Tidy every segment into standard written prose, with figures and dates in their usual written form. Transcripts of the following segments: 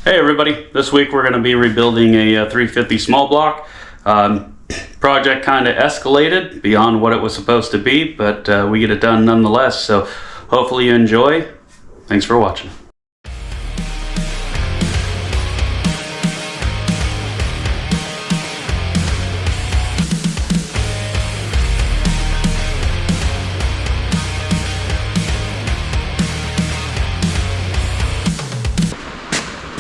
Hey everybody, this week we're going to be rebuilding a 350 small block. Project kind of escalated beyond what it was supposed to be, but we get it done nonetheless, so hopefully you enjoy. Thanks for watching.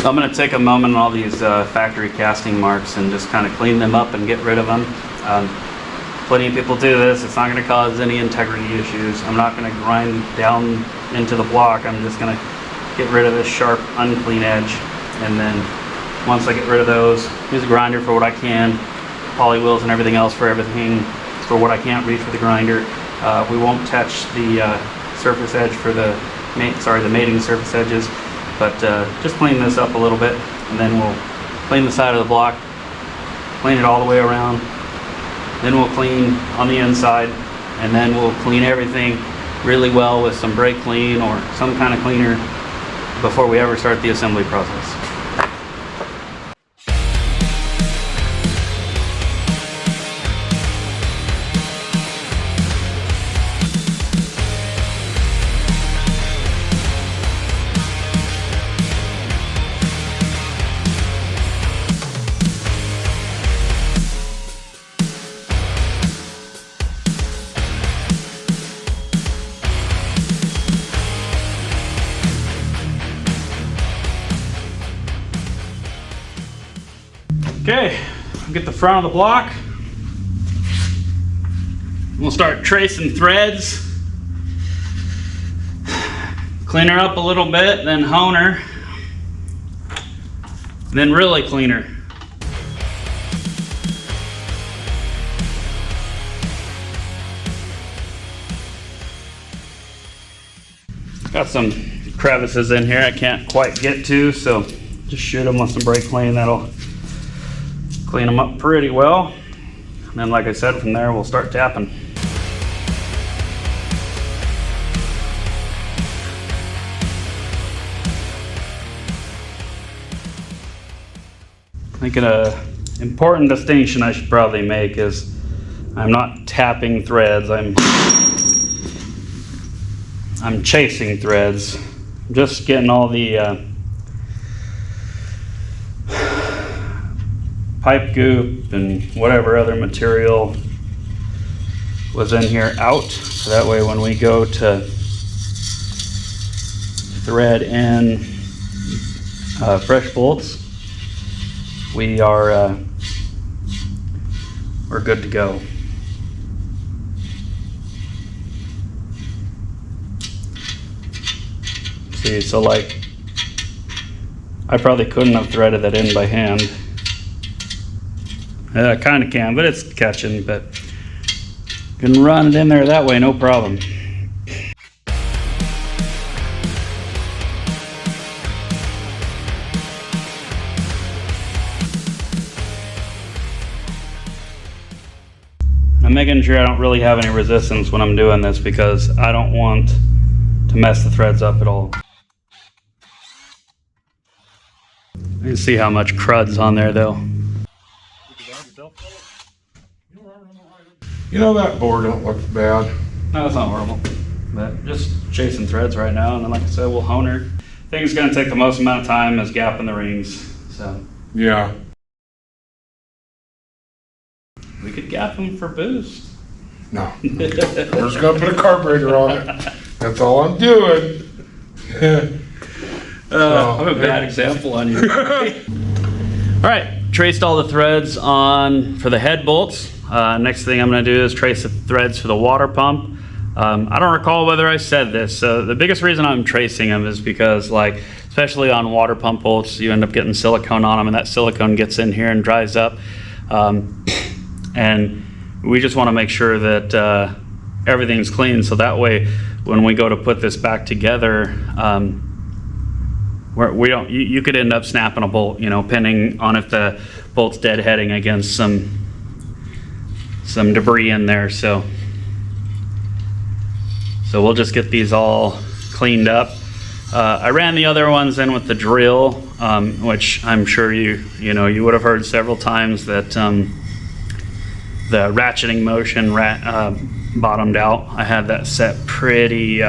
I'm going to take a moment on all these factory casting marks and just kind of clean them up and get rid of them. Plenty of people do this. It's not going to cause any integrity issues. I'm not going to grind down into the block. I'm just going to get rid of this sharp, unclean edge. And then once I get rid of those, use a grinder for what I can, poly wheels and everything else for everything for what I can't reach with the grinder. We won't touch the surface edge for the mating surface edges. But just clean this up a little bit, and then we'll clean the side of the block, clean it all the way around, then we'll clean on the inside, and then we'll clean everything really well with some brake clean or some kind of cleaner before we ever start the assembly process. Okay, get the front of the block. We'll start tracing threads. Clean her up a little bit, then hone her. Then really clean her. Got some crevices in here I can't quite get to, so just shoot them with some brake clean. That'll clean them up pretty well. And then, like I said, from there we'll start tapping. I think an important distinction I should probably make is I'm not tapping threads, I'm chasing threads. I'm just getting all the pipe goop and whatever other material was in here out. So that way when we go to thread in fresh bolts, we're good to go. See, so like I probably couldn't have threaded that in by hand. I kind of can, but it's catching, but you can run it in there that way, no problem. I'm making sure I don't really have any resistance when I'm doing this because I don't want to mess the threads up at all. You can see how much crud's on there though. You know, that board don't look bad. No, it's not horrible. But just chasing threads right now, and then like I said, we'll hone her. I think it's gonna take the most amount of time is gapping the rings. So Yeah. we could gap them for boost. No. I'm just gonna put a carburetor on it. That's all I'm doing. I'm a bad example on you. All right, traced all the threads on for the head bolts. Next thing I'm going to do is trace the threads for the water pump. I don't recall whether I said this. The biggest reason I'm tracing them is because, like, especially on water pump bolts, you end up getting silicone on them, and that silicone gets in here and dries up. And we just want to make sure that everything's clean, so that way when we go to put this back together, you could end up snapping a bolt, you know, depending on if the bolt's deadheading against some debris in there. So we'll just get these all cleaned up. I ran the other ones in with the drill, which I'm sure you would have heard several times that the ratcheting motion bottomed out. I had that set pretty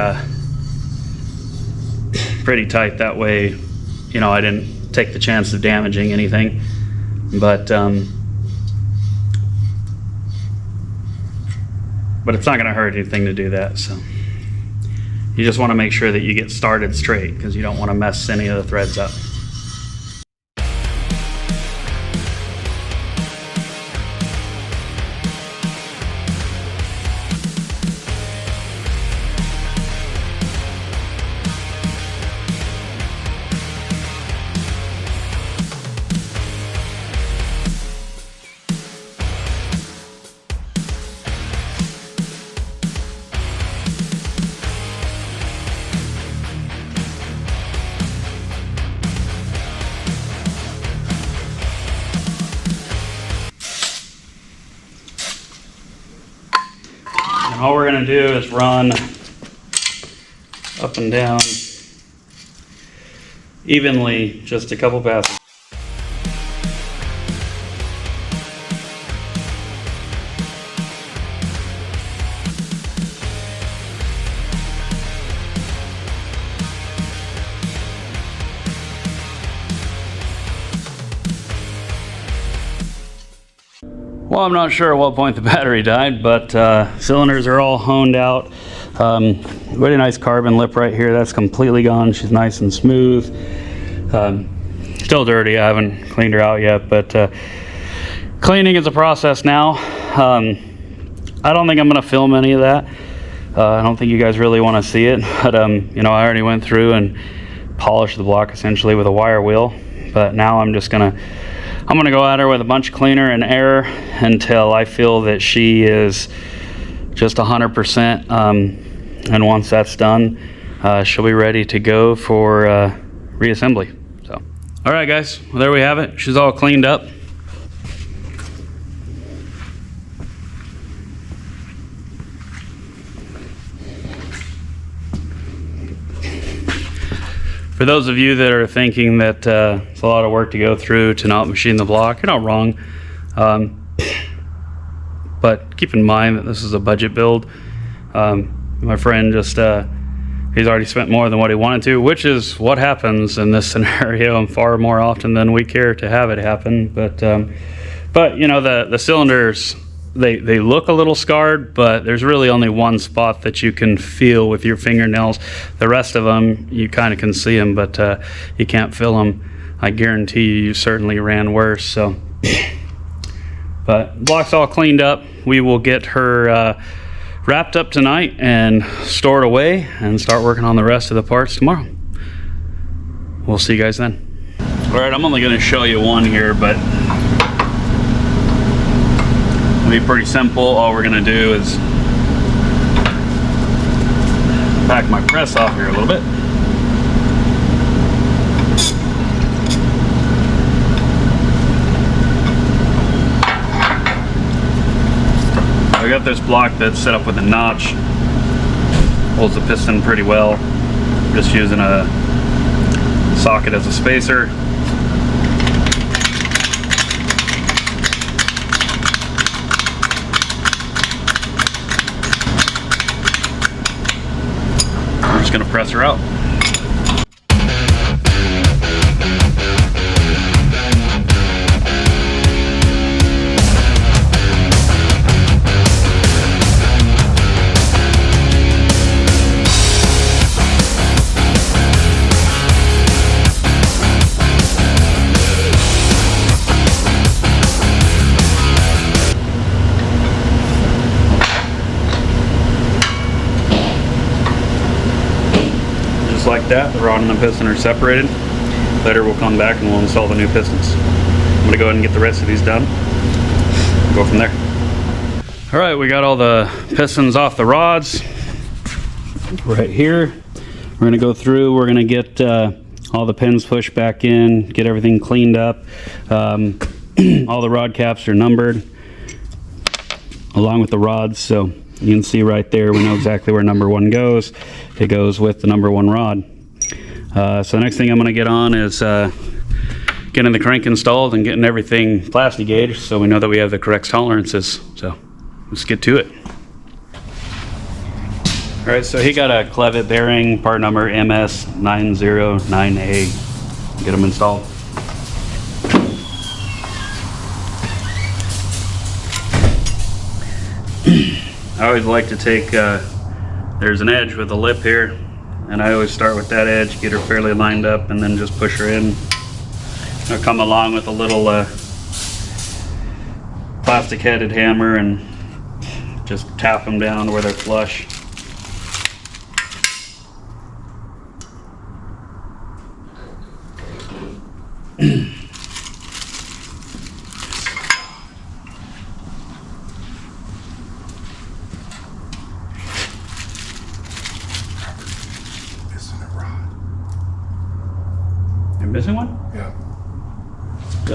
tight. That way, I didn't take the chance of damaging anything. But it's not going to hurt anything to do that. So you just want to make sure that you get started straight, because you don't want to mess any of the threads up. And all we're going to do is run up and down evenly, just a couple passes. Well, I'm not sure at what point the battery died, but cylinders are all honed out. Really nice carbon lip right here. That's completely gone. She's nice and smooth. Still dirty. I haven't cleaned her out yet, but cleaning is a process now. I don't think I'm going to film any of that. I don't think you guys really want to see it, but I already went through and polished the block essentially with a wire wheel. But now I'm gonna go at her with a bunch of cleaner and air until I feel that she is just 100%. And once that's done, she'll be ready to go for reassembly. So, all right, guys, well, there we have it. She's all cleaned up. For those of you that are thinking that it's a lot of work to go through to not machine the block, you're not wrong. But keep in mind that this is a budget build. My friend just, he's already spent more than what he wanted to, which is what happens in this scenario and far more often than we care to have it happen. But the cylinders, they look a little scarred, but there's really only one spot that you can feel with your fingernails. The rest of them, you kind of can see them, but you can't feel them. I guarantee you certainly ran worse. So, but block's all cleaned up. We will get her wrapped up tonight and stored away and start working on the rest of the parts tomorrow. We'll see you guys then. All right, I'm only going to show you one here, but it'll be pretty simple. All we're going to do is back my press off here a little bit. I got this block that's set up with a notch. Holds the piston pretty well. Just using a socket as a spacer. We're just gonna press her out. Like that, the rod and the piston are separated. Later we'll come back and we'll install the new pistons. I'm going to go ahead and get the rest of these done. Go from there. All right, we got all the pistons off the rods right here. We're going to go through, we're going to get all the pins pushed back in, get everything cleaned up. All the rod caps are numbered along with the rods, so you can see right there, we know exactly where number one goes. It goes with the number one rod. So the next thing I'm going to get on is getting the crank installed and getting everything plastic gauged so we know that we have the correct tolerances. So let's get to it. All right, so he got a clevet bearing, part number MS909A. Get them installed. I always like to take, there's an edge with a lip here, and I always start with that edge, get her fairly lined up, and then just push her in. I'll come along with a little plastic headed hammer and just tap them down where they're flush. You're missing one? Yeah.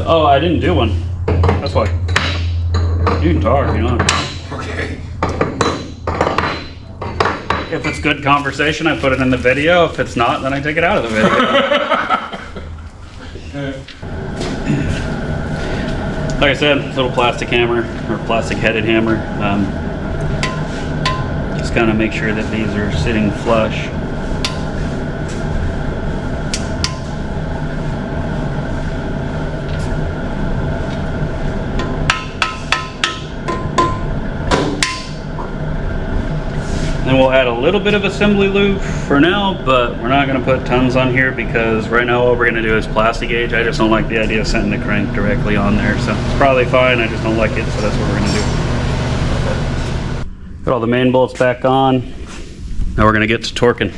Oh, I didn't do one. That's why. You can talk, you know. Okay. If it's good conversation, I put it in the video. If it's not, then I take it out of the video. Like I said, little plastic hammer or plastic headed hammer. Just kind of make sure that these are sitting flush. Then we'll add a little bit of assembly lube for now, but we're not going to put tons on here because right now all we're going to do is plastic gauge. I just don't like the idea of setting the crank directly on there, so it's probably fine. I just don't like it, so that's what we're going to do. Got all the main bolts back on. Now we're going to get to torquing.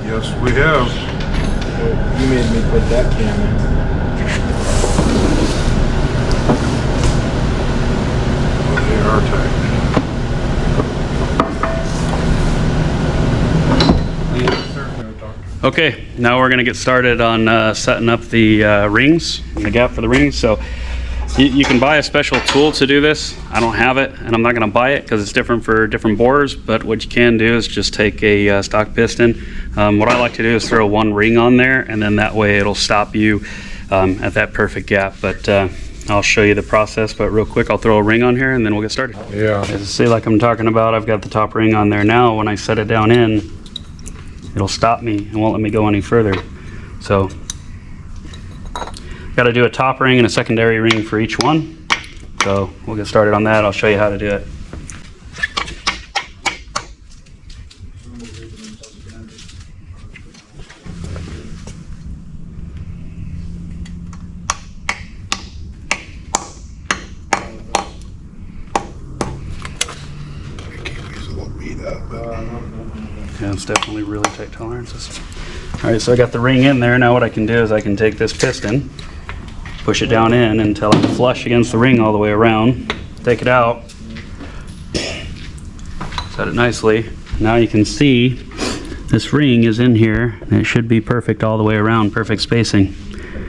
Yes, we have. You made me put that camera. Well, they are tight. Okay, now we're going to get started on setting up the rings, the gap for the rings. So you can buy a special tool to do this. I don't have it, and I'm not going to buy it because it's different for different bores, but what you can do is just take a stock piston. What I like to do is throw one ring on there, and then that way it'll stop you at that perfect gap. But I'll show you the process, but real quick, I'll throw a ring on here and then we'll get started. Yeah. See, like I'm talking about, I've got the top ring on there now. When I set it down in, it'll stop me and won't let me go any further. So got to do a top ring and a secondary ring for each one. So we'll get started on that. I'll show you how to do it. Yeah, it's definitely really tight tolerances. All right, so I got the ring in there. Now what I can do is I can take this piston, push it down in until I'm flush against the ring all the way around, take it out, set it nicely. Now you can see this ring is in here and it should be perfect all the way around, perfect spacing.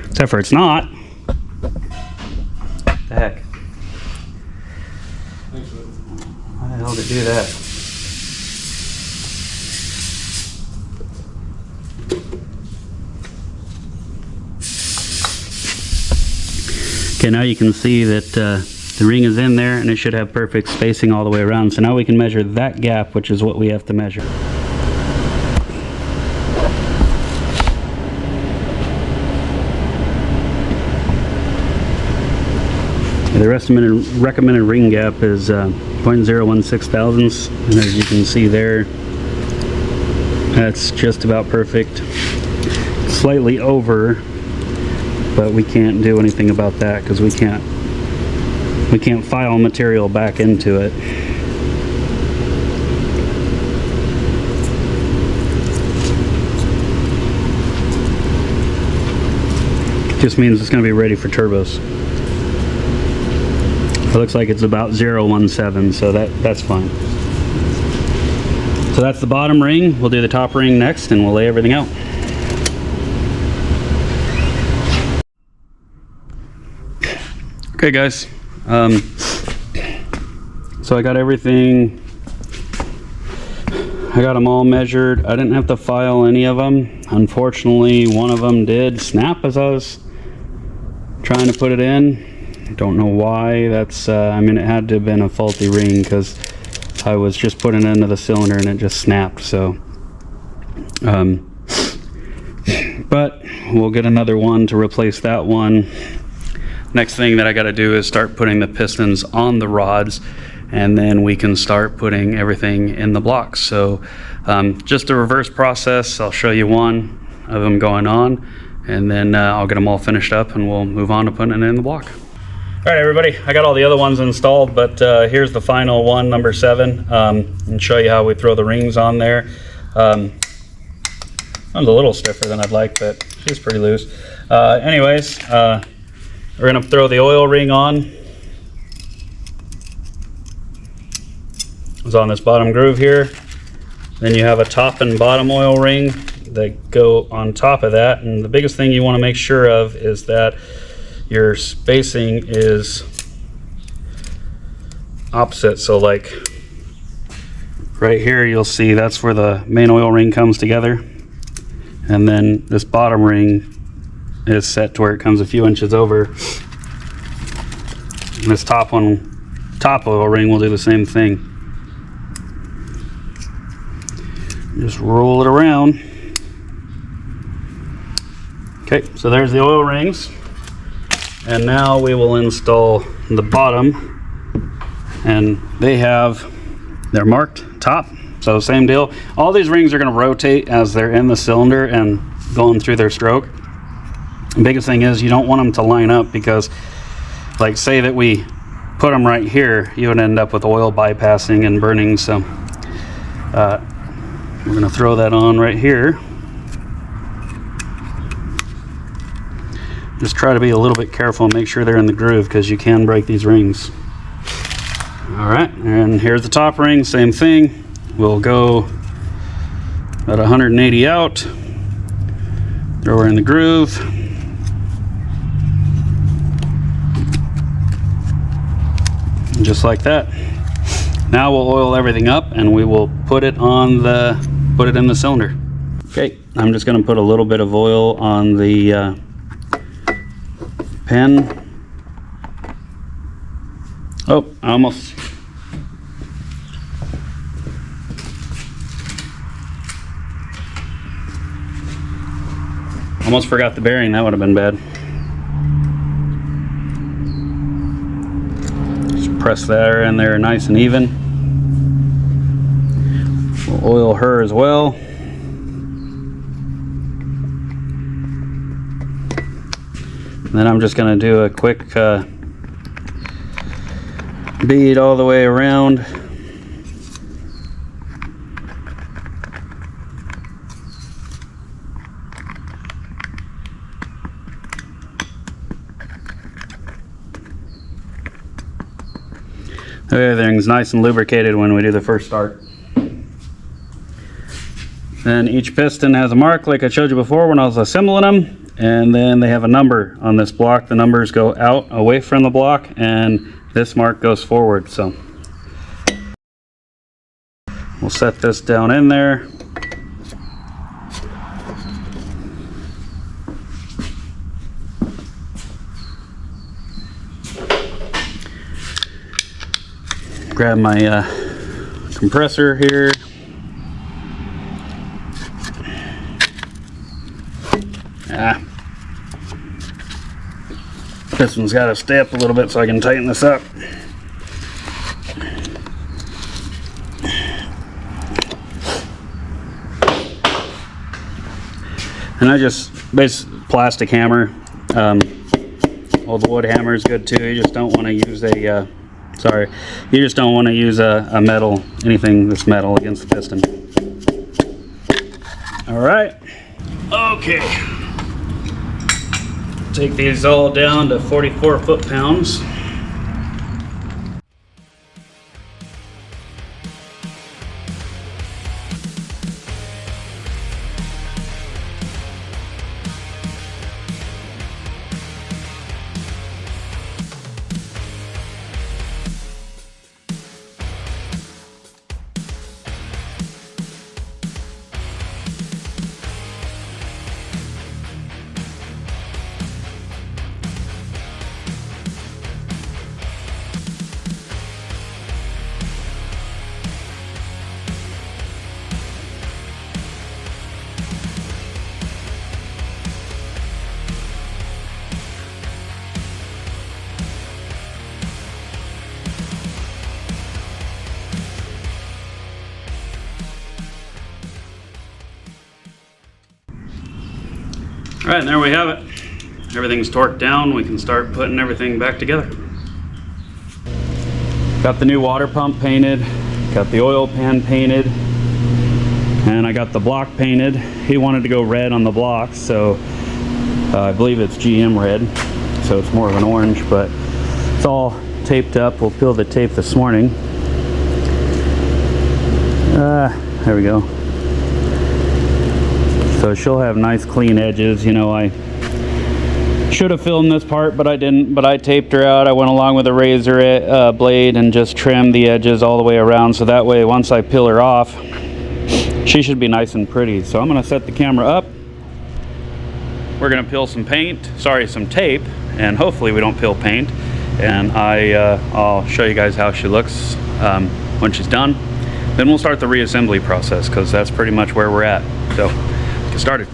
Except for it's not. What the heck? Why the hell did it do that? Okay, now you can see that the ring is in there and it should have perfect spacing all the way around. So now we can measure that gap, which is what we have to measure. The recommended ring gap is 0.016 thousandths, and as you can see there, that's just about perfect. slightly over, but we can't do anything about that because we can't file material back into it. Just means it's going to be ready for turbos. It looks like it's about 0.17, so that's fine. So that's the bottom ring. We'll do the top ring next and we'll lay everything out. Okay guys, so I got everything, I got them all measured. I didn't have to file any of them. Unfortunately, one of them did snap as I was trying to put it in. I don't know why. That's I mean, it had to have been a faulty ring because I was just putting it into the cylinder and it just snapped. So but we'll get another one to replace that one. Next thing that I got to do is start putting the pistons on the rods, and then we can start putting everything in the blocks. So just a reverse process. I'll show you one of them going on, and then I'll get them all finished up and we'll move on to putting it in the block. All right, everybody, I got all the other ones installed, but here's the final one, number 7, and show you how we throw the rings on there. One's a little stiffer than I'd like, but she's pretty loose. Anyways, we're gonna throw the oil ring on. It's on this bottom groove here. Then you have a top and bottom oil ring that go on top of that, and the biggest thing you want to make sure of is that your spacing is opposite. So like right here, you'll see that's where the main oil ring comes together, and then this bottom ring is set to where it comes a few inches over. And this top oil ring will do the same thing. Just roll it around. Okay, so there's the oil rings. And now we will install the bottom, and they're marked top, so same deal. All these rings are going to rotate as they're in the cylinder and going through their stroke. The biggest thing is you don't want them to line up, because like say that we put them right here, you would end up with oil bypassing and burning. So we're going to throw that on right here. Just try to be a little bit careful and make sure they're in the groove, because you can break these rings. All right, and here's the top ring, same thing. We'll go about 180 out, throw her in the groove. And just like that. Now we'll oil everything up and we will put it in the cylinder. Okay, I'm just gonna put a little bit of oil on the pen. Oh, I almost forgot the bearing. That would have been bad. Just press that in there nice and even. We'll oil her as well. And then I'm just going to do a quick bead all the way around. Everything's nice and lubricated when we do the first start. Then each piston has a mark like I showed you before when I was assembling them. And then they have a number on this block. The numbers go out away from the block, and this mark goes forward. So we'll set this down in there. Grab my compressor here. This one's got to stay up a little bit so I can tighten this up. And I just, plastic hammer. Well, the wood hammer is good too. You just don't want to use a, you just don't want to use a metal, anything that's metal against the piston. All right. Okay. Take these all down to 44 foot-pounds. All right, and there we have it. Everything's torqued down. We can start putting everything back together. Got the new water pump painted, got the oil pan painted, and I got the block painted. He wanted to go red on the blocks, so I believe it's GM red, so it's more of an orange, but it's all taped up. We'll peel the tape this morning. There we go. So she'll have nice clean edges. You know, I should have filmed this part, but I didn't. But I taped her out. I went along with a razor blade and just trimmed the edges all the way around. So that way, once I peel her off, she should be nice and pretty. So I'm gonna set the camera up. We're gonna peel some tape, and hopefully we don't peel paint. And I'll show you guys how she looks when she's done. Then we'll start the reassembly process, because that's pretty much where we're at. So get started.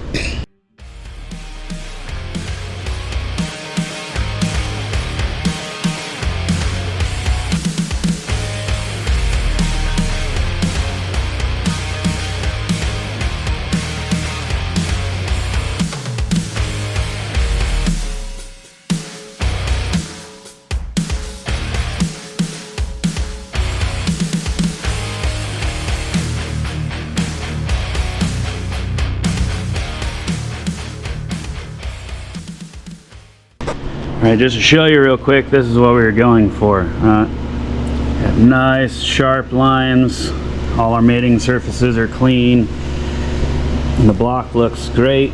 Alright, just to show you real quick, this is what we were going for. Have nice sharp lines, all our mating surfaces are clean, and the block looks great.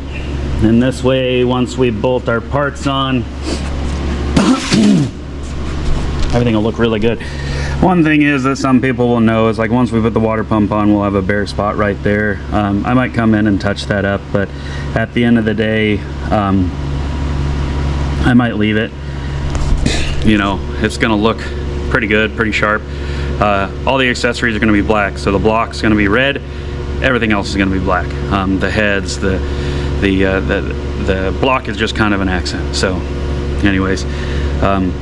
And this way, once we bolt our parts on, everything will look really good. One thing is that some people will know is, like, once we put the water pump on, we'll have a bare spot right there. I might come in and touch that up, but at the end of the day, I might leave it. You know, it's gonna look pretty good, pretty sharp. All the accessories are gonna be black, so the block's gonna be red, everything else is gonna be black. The heads, the block is just kind of an accent. So anyways, what I'm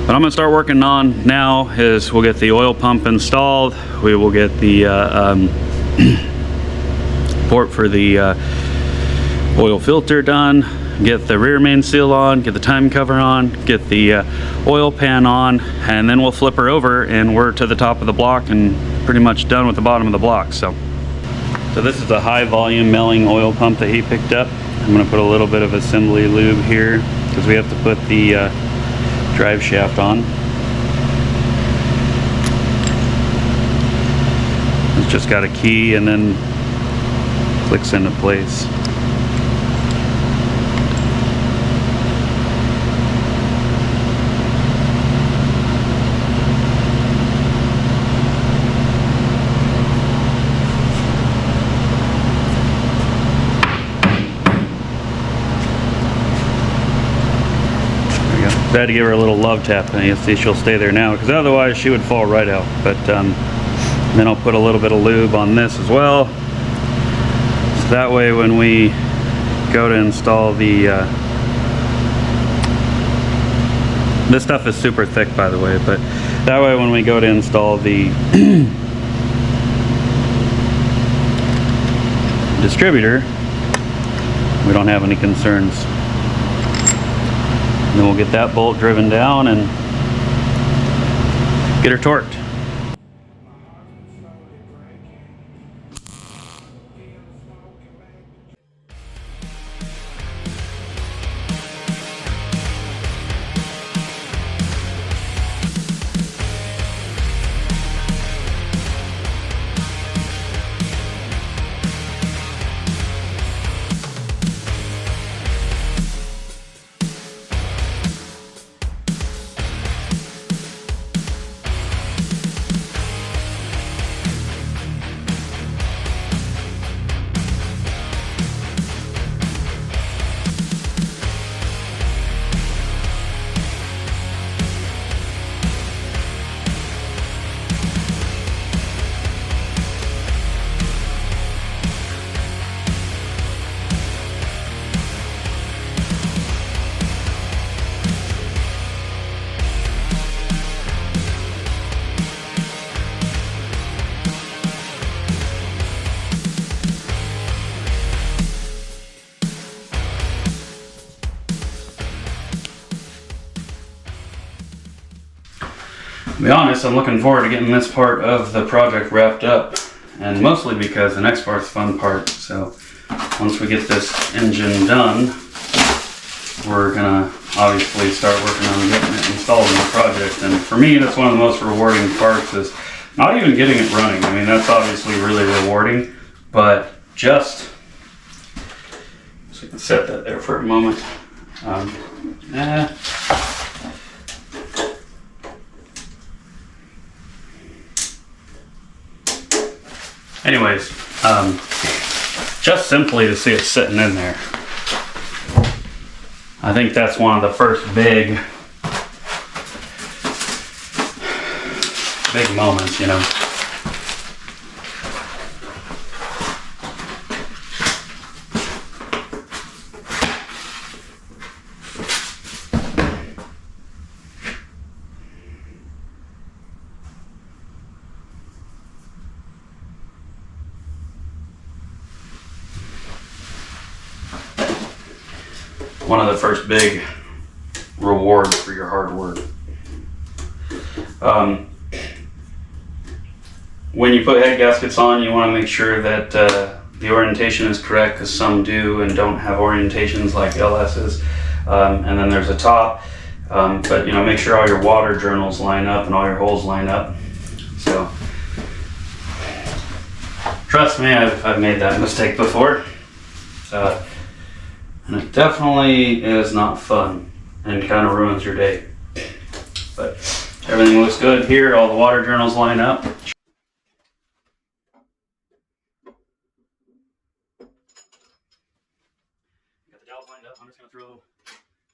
gonna start working on now is we'll get the oil pump installed. We will get the port for the oil filter done, get the rear main seal on, get the time cover on, get the oil pan on, and then we'll flip her over and we're to the top of the block and pretty much done with the bottom of the block. So this is a high volume milling oil pump that he picked up. I'm going to put a little bit of assembly lube here because we have to put the drive shaft on. It's just got a key and then clicks into place. I had to give her a little love tap, and you see she'll stay there now, because otherwise she would fall right out. But then I'll put a little bit of lube on this as well, so that way when we go to install the this stuff is super thick, by the way, but that way when we go to install the distributor, we don't have any concerns. And then we'll get that bolt driven down and get her torqued. To be honest, I'm looking forward to getting this part of the project wrapped up, and mostly because the next part's the fun part. So once we get this engine done, we're gonna obviously start working on getting it installed in the project. And for me, that's one of the most rewarding parts, is not even getting it running. I mean, that's obviously really rewarding, but just, so I can set that there for a moment. Anyways, just simply to see it sitting in there, I think that's one of the first big moments, you know. One of the first big rewards for your hard work. When you put head gaskets on, you want to make sure that the orientation is correct, because some do and don't have orientations like LS's. And then there's a top, but you know, make sure all your water journals line up and all your holes line up. So trust me, I've made that mistake before. And it definitely is not fun and kind of ruins your day. But everything looks good here. All the water journals line up. Got the dowels lined up. I'm just going to throw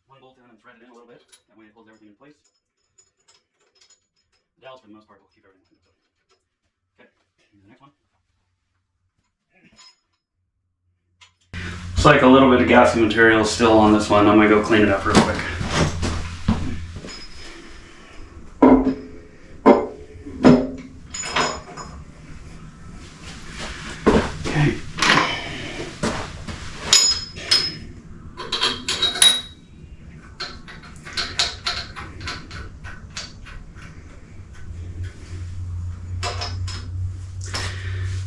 one bolt in and thread it in a little bit. That way it holds everything in place. The dowels, for the most part, will keep everything lined up. Okay, the next one. Looks like a little bit of gassy material still on this one. I'm gonna go clean it up real quick. Okay.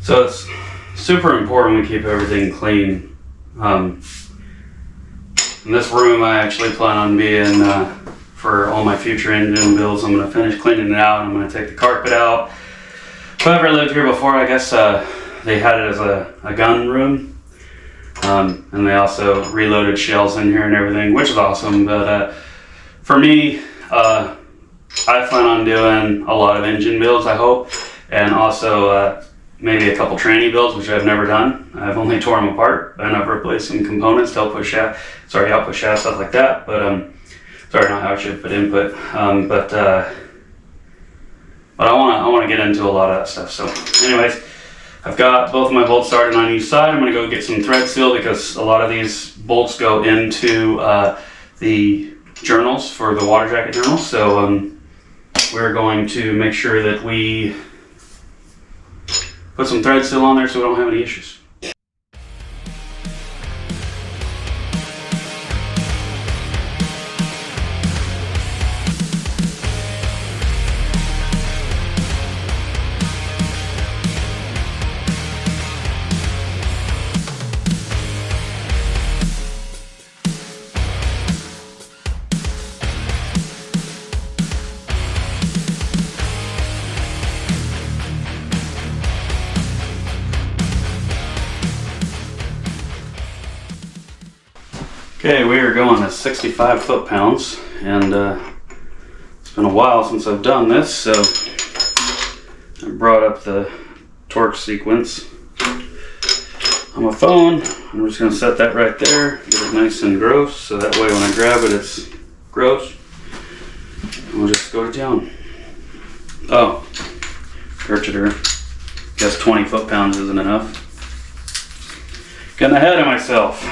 So it's super important we keep everything clean. In this room I actually plan on being, for all my future engine builds, I'm going to finish cleaning it out. I'm going to take the carpet out. Whoever lived here before, I guess they had it as a gun room. And they also reloaded shells in here and everything, which is awesome. But for me, I plan on doing a lot of engine builds, I hope. And also maybe a couple tranny builds, which I've never done. I've only torn them apart, and I've replaced some components to output shaft, stuff like that. But sorry, not output, but input. But I want to get into a lot of that stuff. So, anyways, I've got both of my bolts started on each side. I'm going to go get some thread seal, because a lot of these bolts go into the journals for the water jacket journals. So we're going to make sure that we put some thread seal on there so we don't have any issues. Okay, we are going to 65 foot-pounds, and it's been a while since I've done this, so I brought up the torque sequence on my phone. I'm just going to set that right there, get it nice and gross, so that way when I grab it, it's gross. And we'll just go to town. Oh, Urchiter. Guess 20 foot-pounds isn't enough. Getting ahead of myself.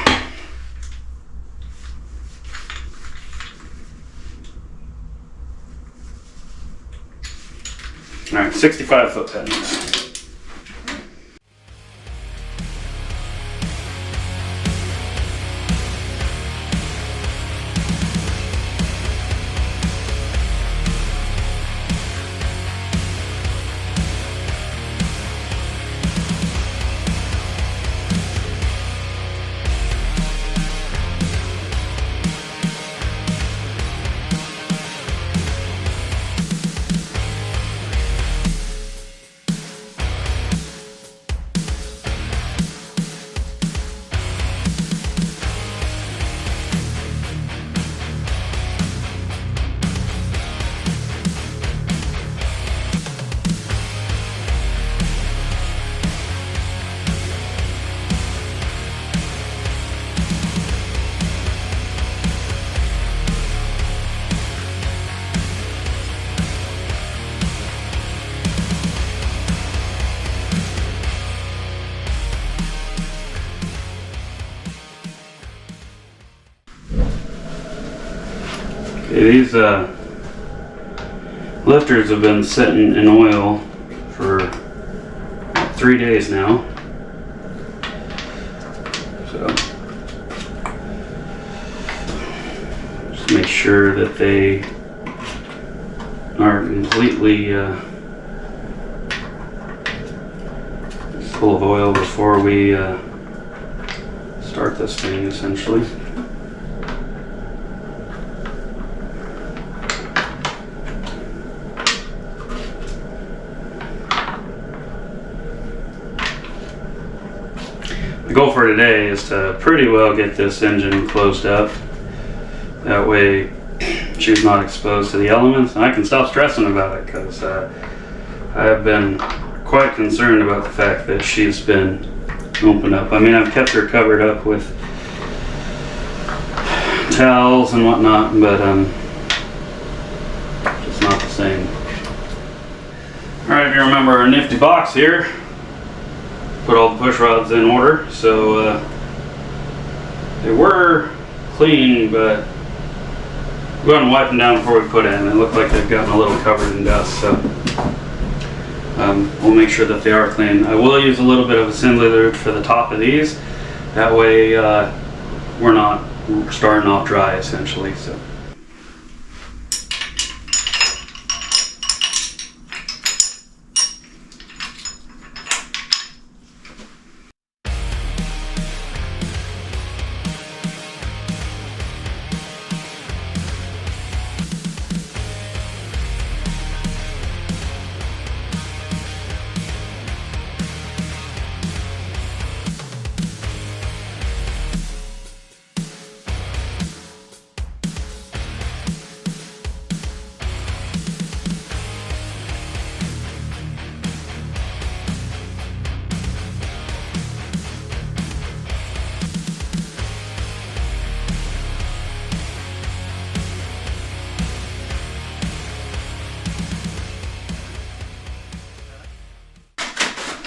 All right, 65 foot-pounds. Okay, these lifters have been sitting in oil for 3 days now. So just make sure that they are completely full of oil before we start this thing, essentially. The goal for today is to pretty well get this engine closed up. That way she's not exposed to the elements, and I can stop stressing about it, because I have been quite concerned about the fact that she's been opened up. I mean, I've kept her covered up with towels and whatnot, but it's not the same. Alright, if you remember our nifty box here, put all the push rods in order, so they were clean, but we went and wiped them down before we put in. It looked like they've gotten a little covered in dust, so we'll make sure that they are clean. I will use a little bit of assembly lube for the top of these. That way we're not starting off dry, essentially. So.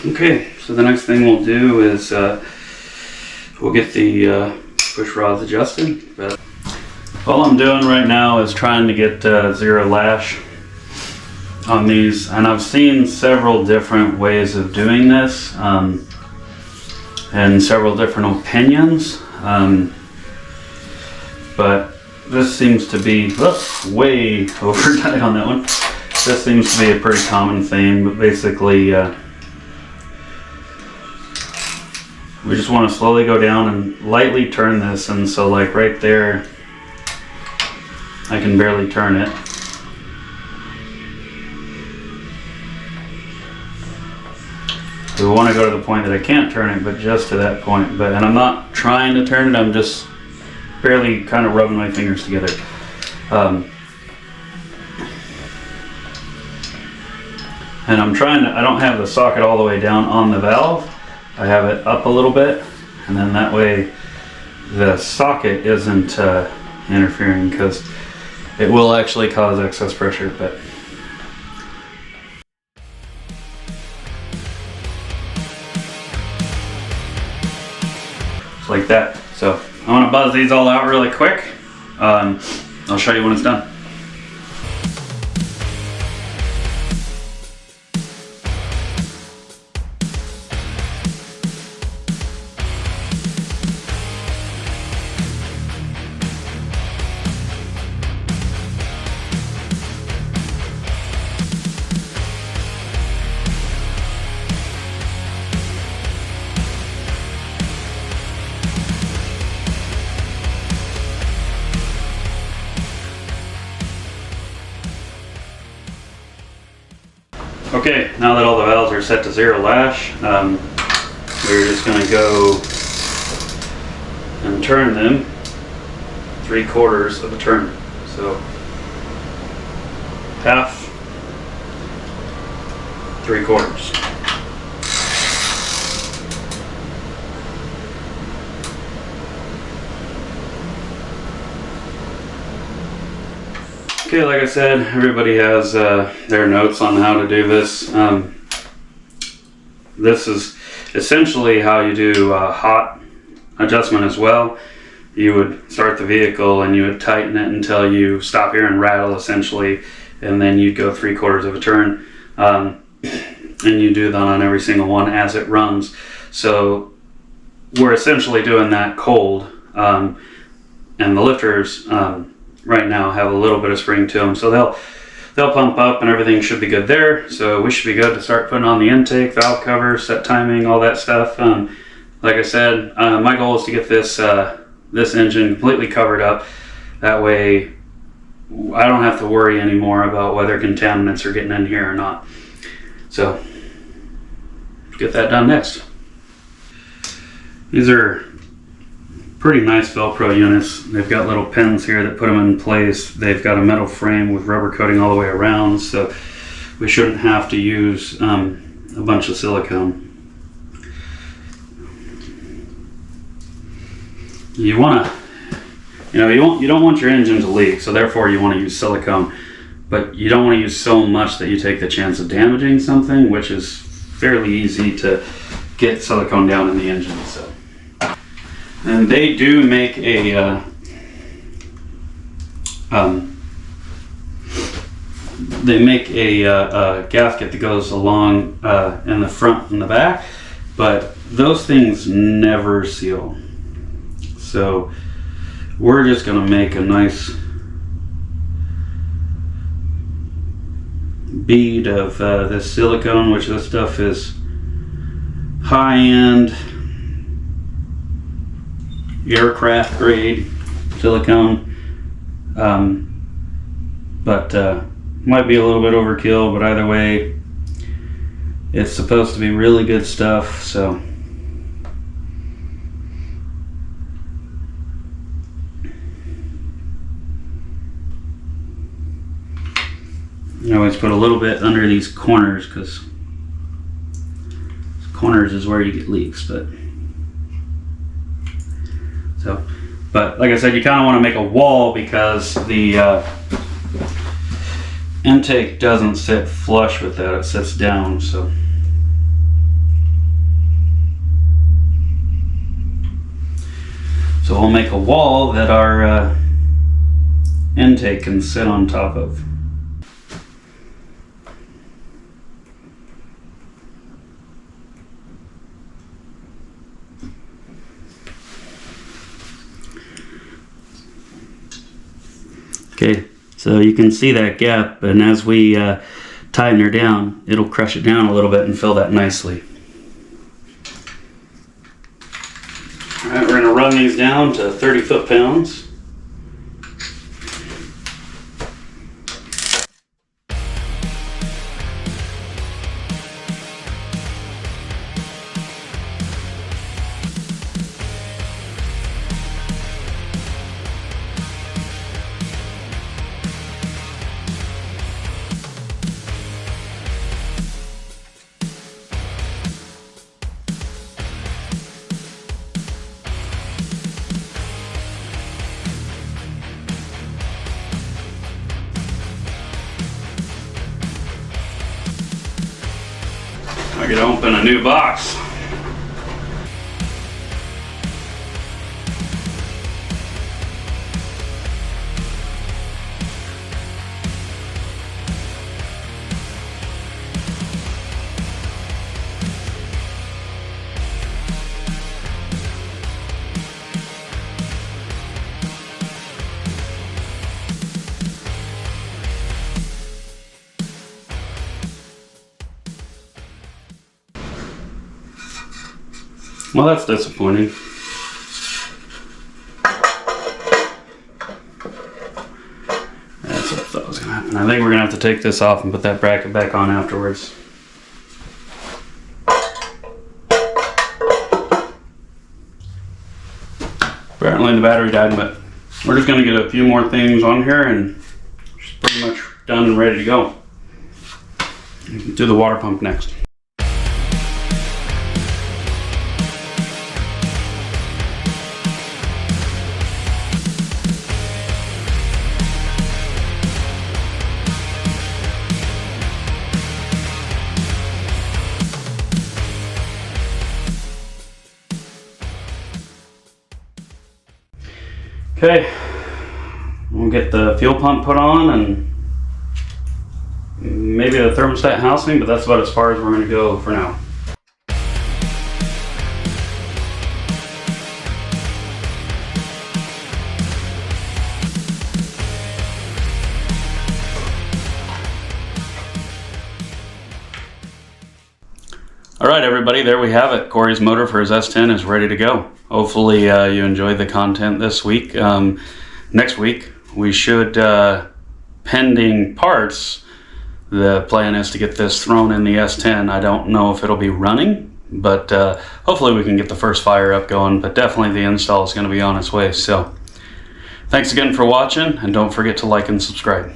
Okay, so the next thing we'll do is we'll get the push rods adjusted. But all I'm doing right now is trying to get zero lash on these, and I've seen several different ways of doing this and several different opinions, but this seems to be way overdone on that one. This seems to be a pretty common thing, but basically we just want to slowly go down and lightly turn this, and so like right there I can barely turn it. We want to go to the point that I can't turn it, but just to that point. And I'm not trying to turn it, I'm just barely kind of rubbing my fingers together. And I'm trying to, I don't have the socket all the way down on the valve. I have it up a little bit, and then that way the socket isn't interfering, because it will actually cause excess pressure. But it's like that. So I want to buzz these all out really quick. I'll show you when it's done. Okay, now that all the valves are set to 0 lash, we're just going to go and turn them 3/4 of a turn. So half, 3/4. Okay, like I said, everybody has their notes on how to do this. This is essentially how you do hot adjustment as well. You would start the vehicle and you would tighten it until you stop hearing rattle, essentially, and then you'd go 3/4 of a turn. And you do that on every single one as it runs. So we're essentially doing that cold, and the lifters right now have a little bit of spring to them, so they'll pump up and everything should be good there. So we should be good to start putting on the intake, valve cover, set timing, all that stuff. Like I said, my goal is to get this this engine completely covered up. That way I don't have to worry anymore about whether contaminants are getting in here or not. So get that done next. These are pretty nice Velcro units. They've got little pins here that put them in place. They've got a metal frame with rubber coating all the way around, so we shouldn't have to use a bunch of silicone. You don't want your engine to leak, so therefore you want to use silicone, but you don't want to use so much that you take the chance of damaging something, which is fairly easy to get silicone down in the engine. So. And they do make a gasket that goes along in the front and the back, but those things never seal. So we're just going to make a nice bead of this silicone, which this stuff is high-end aircraft grade silicone, but might be a little bit overkill, but either way it's supposed to be really good stuff. So I always put a little bit under these corners, because corners is where you get leaks. But like I said, you kind of want to make a wall, because the intake doesn't sit flush with that, it sits down. So we'll make a wall that our intake can sit on top of. Okay, so you can see that gap, and as we tighten her down, it'll crush it down a little bit and fill that nicely. All right, we're going to run these down to 30 foot-pounds. I gotta open a new box. Well, that's disappointing. That's what I thought was gonna happen. I think we're gonna have to take this off and put that bracket back on afterwards. Apparently the battery died, but we're just gonna get a few more things on here and it's pretty much done and ready to go. Do the water pump next. Okay, we'll get the fuel pump put on and maybe the thermostat housing, but that's about as far as we're going to go for now. All right, everybody, there we have it. Corey's motor for his S10 is ready to go. Hopefully you enjoyed the content this week. Next week, we should, pending parts, the plan is to get this thrown in the S10. I don't know if it'll be running, but hopefully we can get the first fire up going, but definitely the install is going to be on its way. So thanks again for watching, and don't forget to like and subscribe.